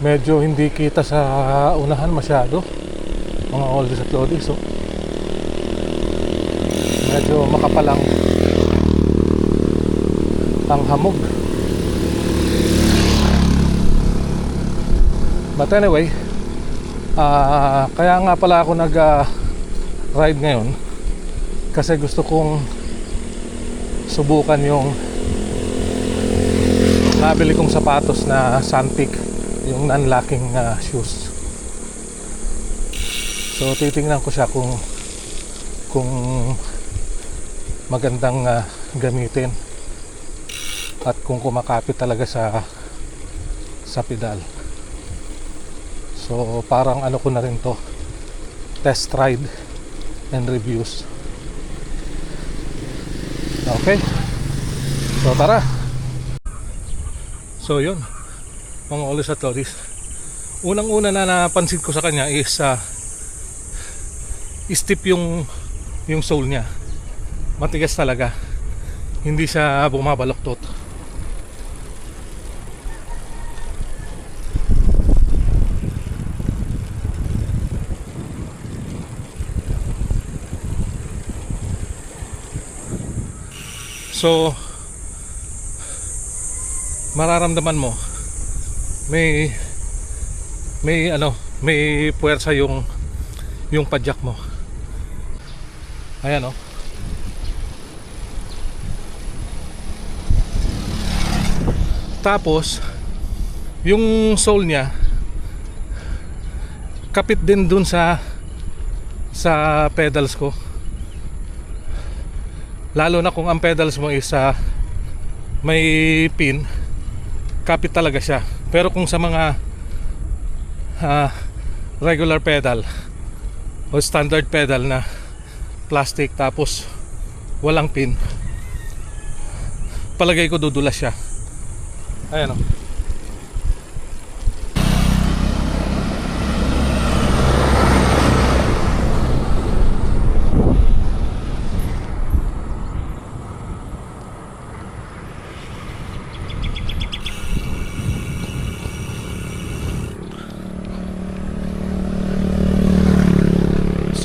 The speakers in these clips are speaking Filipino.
Medyo hindi kita sa unahan masyado, mga oldies at lodies. So medyo makapalang ang hamog. But anyway, kaya nga pala ako nag ride ngayon kasi gusto kong subukan yung nabili kong sapatos na Sunpeak, yung non-locking shoes. So titingnan ko siya kung magandang gamitin at kung kumakapit talaga sa pedal. So parang ano ko na rin to, test ride and reviews. Okay, so tara. So yun, mga oldies at lodies, unang una na napansin ko sa kanya is stiff yung sole niya. Matigas talaga, hindi siya bumabaloktot. So mararamdaman mo may puwersa yung padjak mo. Ayan o. Tapos yung sole niya kapit din dun sa pedals ko. Lalo na kung ang pedals mo is may pin, kapit talaga siya. Pero kung sa mga regular pedal o standard pedal na plastic tapos walang pin, palagay ko dudulas siya. Ayan o.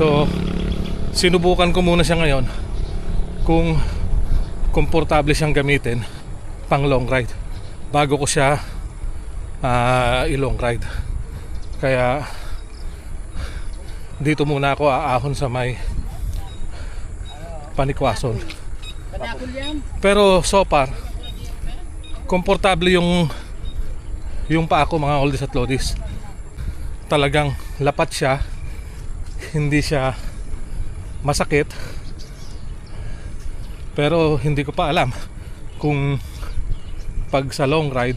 So sinubukan ko muna siya ngayon kung komportable siyang gamitin pang long ride bago ko siya i-long ride. Kaya dito muna ako aahon sa may Panikwason. Pero so far komportable yung paa ko, mga oldies at lodies. Talagang lapat siya, hindi siya masakit. Pero hindi ko pa alam kung pag sa long ride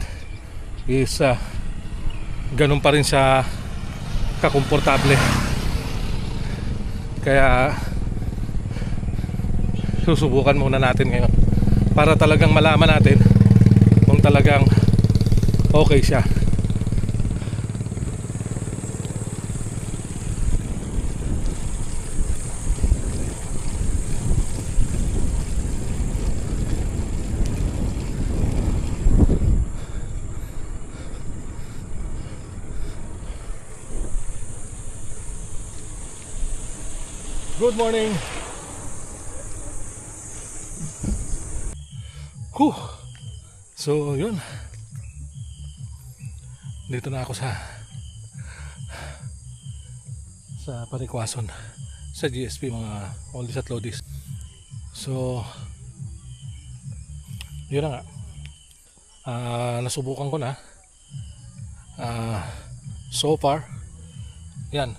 is ganun pa rin siya kakomportable. Kaya susubukan muna natin ngayon para talagang malaman natin kung talagang okay siya. Good morning. So yun, dito na ako sa Panikwason, sa GSP, mga oldies at lodies. So yun na nga, nasubukan ko na so far. Yan,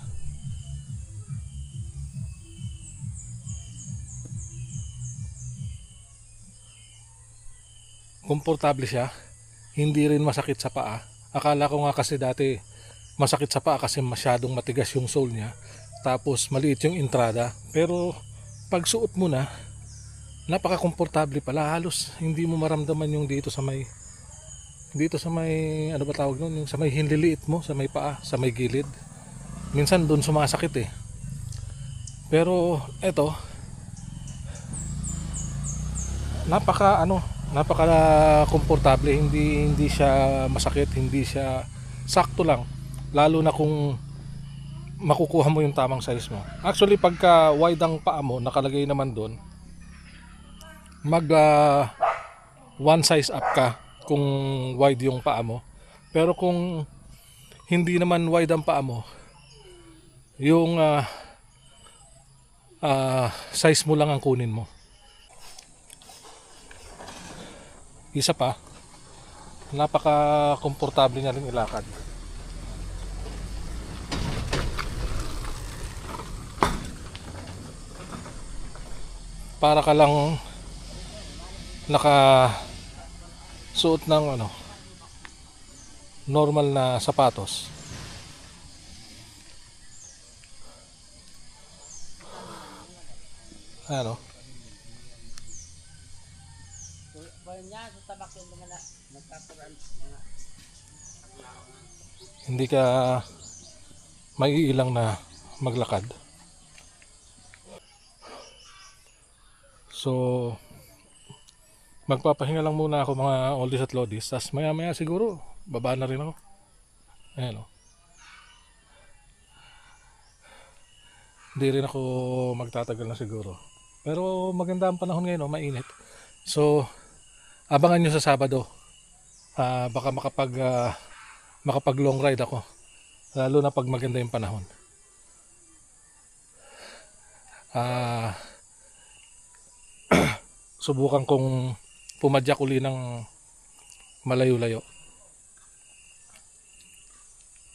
komportable siya, hindi rin masakit sa paa. Akala ko nga kasi dati masakit sa paa kasi masyadong matigas yung sole niya, tapos maliit yung entrada. Pero pag suot mo na, napaka-komportable pala. Halos hindi mo maramdaman yung dito sa may ano ba tawag nun, yung sa may hinliliit mo, sa may paa, sa may gilid. Minsan doon sumasakit eh. Pero eto, napaka komportable, hindi siya masakit, hindi siya sakto lang. Lalo na kung makukuha mo yung tamang size mo. Actually, pagka wide ang paa mo, nakalagay naman doon, mag one size up ka kung wide yung paa mo. Pero kung hindi naman wide ang paa mo, yung size mo lang ang kunin mo. Isa pa, napaka-komportable niya rin ilakad. Para ka lang suot ng normal na sapatos. Ano? Hindi ka maiilang na maglakad. So, magpapahinga lang muna ako mga oldies at lodies. Tapos maya maya siguro, baba na rin ako. Ayan o. Hindi rin ako magtatagal na siguro. Pero maganda ang panahon ngayon, mainit. So, abangan nyo sa Sabado. Baka makapag long ride ako. Lalo na pag maganda yung panahon. Subukan kong pumadyak uli ng malayo-layo.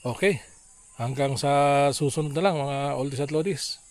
Okay. Hanggang sa susunod na lang mga oldies at lodies.